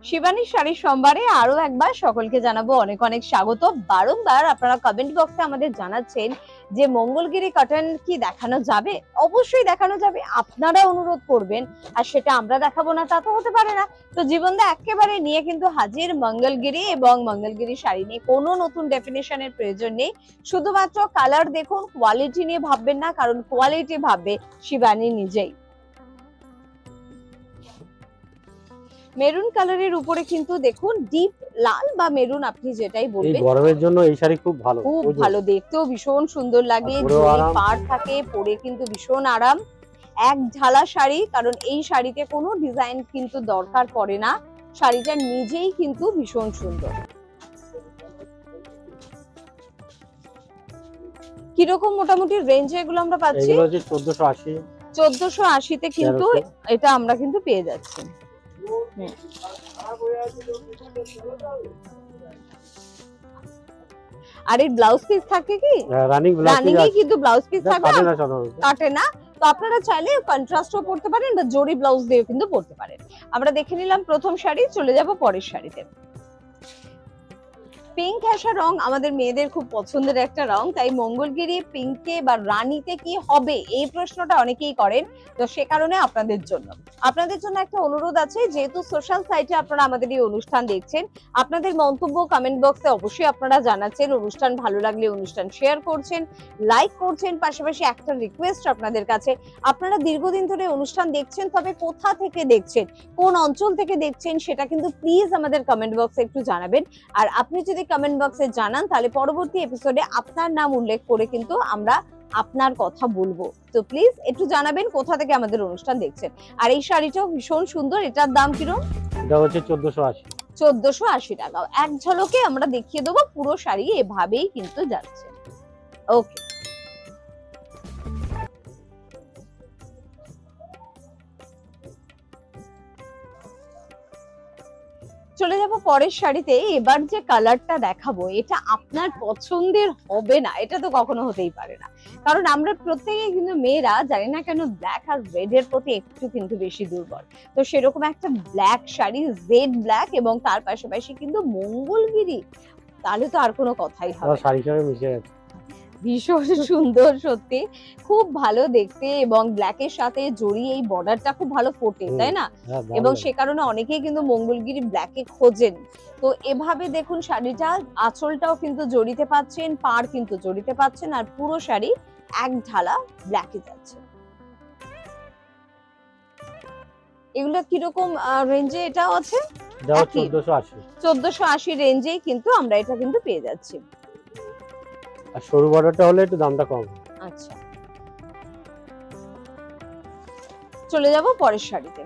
শিবানী শাড়ির সম্ভারে আরো একবার সকলকে জানাবো অনেক অনেক স্বাগত। বারংবার আপনারা কমেন্ট বক্সে আমাদের জানাচ্ছেন যে মঙ্গলগিরি কটন কি দেখানো যাবে। অবশ্যই দেখানো যাবে, আপনারা অনুরোধ করবেন আর সেটা আমরা দেখাবো না তা তো হতে পারে না। তো জীবনদা একেবারে নিয়ে কিন্তু হাজির মঙ্গলগিরি এবং মঙ্গলগিরি শাড়ি নিয়ে। কোনো নতুন ডেফিনেশনের প্রয়োজন নেই, শুধুমাত্র কালার দেখুন, কোয়ালিটি নিয়ে ভাববেন না, কারণ কোয়ালিটি ভাববে শিবানী নিজেই। মেরুন কালারের উপরে কিন্তু দেখুন ডিপ লাল বা মেরুন, আপনি যেটাই বলবেন। এই গরমের জন্য এই শাড়ি খুব ভালো, খুব ভালো, দেখতেও ভীষণ সুন্দর লাগে, জরি পাড় থাকে, পরে কিন্তু ভীষণ আরাম। এক ঢালা শাড়ি, কারণ এই শাড়িতে কোনো ডিজাইন কিন্তু দরকার পড়ে না, শাড়িটা নিজেই কিন্তু ভীষণ সুন্দর। কিরকম মোটামুটি রেঞ্জে এগুলো আমরা পাচ্ছি? এগুলো হচ্ছে 1480। 1480 তে কিন্তু এটা আমরা কিন্তু পেয়ে যাচ্ছি। আর এই ব্লাউজ পিস থাকে কি রানিং এ কিন্তু ব্লাউজ পিস থাকবে, কাটে না। তো আপনারা চাইলে কন্ট্রাস্টও পড়তে পারেন বা জরি ব্লাউজ দিয়ে কিন্তু পড়তে পারেন। আমরা দেখে নিলাম প্রথম শাড়ি, চলে যাব পরের শাড়িতে। পিঙ্ক ঘেঁষা রং আমাদের মেয়েদের খুব পছন্দের একটা রং, তাই মঙ্গলগিরি পিঙ্কে বা রানীতে কি হবে এই প্রশ্নটা অনেকেই করেন। তো সে কারণে আপনাদের জন্য একটা অনুরোধ আছে, যেহেতু সোশ্যাল সাইটে আপনারা আমাদের এই অনুষ্ঠান দেখছেন, আপনাদের মন্তব্য কমেন্ট বক্সে অবশ্যই আপনারা জানাচ্ছেন। অনুষ্ঠান ভালো লাগলে অনুষ্ঠান শেয়ার করছেন, লাইক করছেন। পাশাপাশি একটা রিকোয়েস্ট আপনাদের কাছে, আপনারা দীর্ঘদিন ধরে অনুষ্ঠান দেখছেন, তবে কোথা থেকে দেখছেন, কোন অঞ্চল থেকে দেখছেন, সেটা কিন্তু প্লিজ আমাদের কমেন্ট বক্সে একটু জানাবেন। আর আপনি যদি কমেন্ট বক্সে জানান, তাহলে পরবর্তী এপিসোডে আপনার নাম উল্লেখ করে কিন্তু আমরা আপনার কথা বলবো। তো প্লিজ একটু জানাবেন কোথা থেকে আমাদের অনুষ্ঠান দেখছেন। আর এই শাড়িটাও ভীষণ সুন্দর, এটার দাম কিরকম? এটা হচ্ছে 1480। 1480 টাকা। এক ঝলকে আমরা দেখিয়ে দেবো, পুরো শাড়ি এভাবেই কিন্তু যাচ্ছে। ওকে, চলে যাব পরের শাড়িতে। এবার যে কালারটা দেখাবো, এটা আপনার পছন্দের হবে না, এটা তো কখনো হতেই পারে না, কারণ আমরা প্রত্যেকেই কিন্তু মেয়েরা জানি না কেন ব্ল্যাক আর রেড এর প্রতি একটু কিন্তু বেশি দুর্বল। তো সেরকম একটা ব্ল্যাক শাড়ি, জেড ব্ল্যাক, এবং তার পাশাপাশি কিন্তু মঙ্গলগিরি, তাহলে তো আর কোনো কথাই হবে না। শাড়ির সঙ্গে মিশে গেছে, ভীষণ সুন্দর, সত্যি খুব ভালো দেখতে, এবং ব্ল্যাকের সাথে জড়ি এই বর্ডারটা খুব ভালো ফোটে, তাই না? এবং সে কারণে অনেকেই কিন্তু মঙ্গলগিরি ব্ল্যাকে খোঁজেন। তো এভাবে দেখুন শাড়িটা, আঁচলটাও কিন্তু জড়িতে পাচ্ছেন, পাড় কিন্তু জড়িতে পাচ্ছেন, আর পুরো শাড়ি এক ঢালা ব্ল্যাকে যাচ্ছে। এগুলো কিরকম রেঞ্জে এটা আছে? 1480 রেঞ্জে কিন্তু আমরা এটা কিন্তু পেয়ে যাচ্ছি। আর সরু বর্ডারটা হলে একটু দামটা কম। আচ্ছা, চলে যাব পরের শাড়িতে।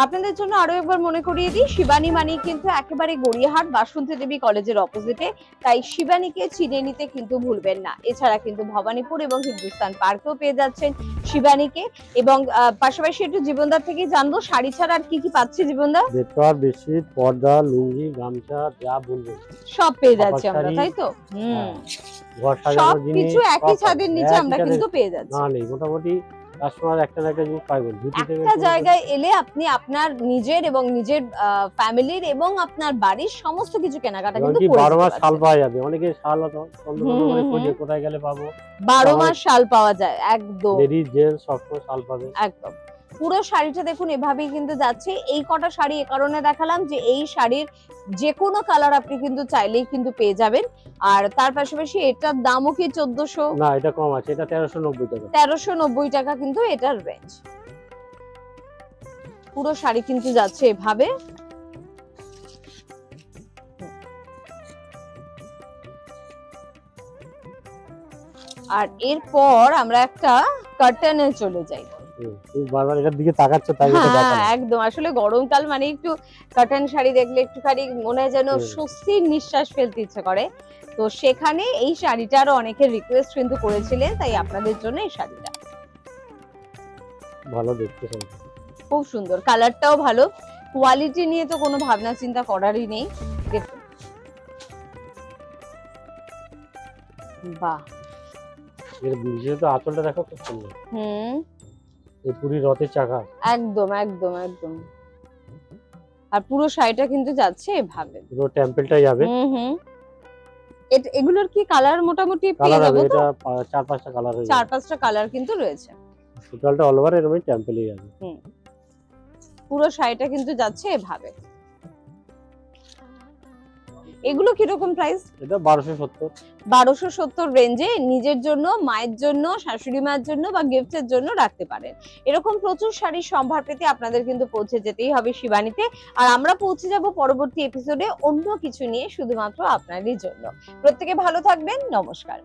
আপনাদের জন্য আরো একবার মনে করিয়ে দিই, শিবানী মানি কিন্তু একেবারে গড়িয়াহাট বাসন্তী দেবী কলেজের অপোজিটে, তাই শিবানীকে চিনে নিতে কিন্তু ভুলবেন না। এছাড়া কিন্তু ভবানীপুর এবং হিন্দুস্তান পার্কেও পেয়ে যাচ্ছেন শিবানীকে। এবং পাশাপাশি একটু জীবনদার থেকে জানবো, শাড়ি ছাড়া আর কি কি পাচ্ছি জীবনদা? বেতর, বেশি, পর্দা, লুঙ্গি, গামছা, যা বলবেন সব পেয়ে যাচ্ছি আমরা, তাই তো? ঘর সাজানোর জিনিস সবকিছু একই ছাদের নিচে আমরা কিন্তু পেয়ে যাচ্ছি। না নেই, মোটামুটি কাস্টমার একটা না একটা জিনিস পাইবেন। একটা জায়গায় এলে আপনি আপনার নিজের এবং নিজের ফ্যামিলির এবং আপনার বাড়ির সমস্ত কিছু কেনাকাটা কিন্তু করে 12 মাস শাল পাওয়া যাবে। অনেকে শাল খোঁজে, কোথায় গেলে পাবো। 12 মাস শাল পাওয়া যায়, একদম লেডিস জেন্টস সব শাল পাবে একদম। পুরো শাড়িটা দেখুন এভাবেই কিন্তু যাচ্ছে। এই কটা শাড়ি এ কারণে দেখালাম যে এই শাড়ির যে কোনো কালার আপনি কিন্তু চাইলেই কিন্তু পেয়ে যাবেন। আর তার পাশাপাশি এটার দামও কি 1400? না, এটা কম আছে, এটা 1390 টাকা। 1390 টাকা কিন্তু এটার রেঞ্জ। পুরো শাড়ি কিন্তু যাচ্ছে এভাবে। আর এরপর আমরা একটা কার্টনে চলে যাই। বারবার এটার দিকে তাকাচ্ছ, তাই এটা দেখালাম। একদম, আসলে গরমকাল মানে একটু কটন শাড়ি দেখলে একটুখানি মনে হয় যেন স্বস্তির নিঃশ্বাস ফেলতে ইচ্ছে করে। তো সেখানে এই শাড়িটারও অনেকের রিকোয়েস্ট কিন্তু করেছিলেন, তাই আপনাদের জন্য এই শাড়িটা ভালো দেখতে, খুব সুন্দর, কালারটাও ভালো, কোয়ালিটি নিয়ে তো কোনো ভাবনা চিন্তা করারই নেই। দেখুন, বাহ, এর বিশেষত আঁচলটা দেখো, খুব সুন্দর। এই পুরি রথের চাকা, একদম একদম একদম। আর পুরো শাড়িটা কিন্তু যাচ্ছে এভাবে। পুরো টেম্পলটা যাবে। এগুলোর কি কালার মোটামুটি পেয়ে কালার যাবো হবে, তো? এটা 4-5টা কালার হয়ে যাবে। 4-5টা কালার কিন্তু রয়েছে। টোটালটা অল ওভার এরকমই টেম্পলই যাবে। পুরো শাড়িটা কিন্তু যাচ্ছে এভাবে। এগুলো কিরকম প্রাইস? এটা 1270। 1270 রেঞ্জে নিজের জন্য, মায়ের জন্য, শাশুড়ি মায়ের জন্য বা গিফটের জন্য রাখতে পারেন। এরকম প্রচুর শাড়ির সম্ভার পেতে আপনাদের কিন্তু পৌঁছে যেতেই হবে শিবানীতে। আর আমরা পৌঁছে যাব পরবর্তী এপিসোডে অন্য কিছু নিয়ে, শুধুমাত্র আপনারই জন্য। প্রত্যেকে ভালো থাকবেন, নমস্কার।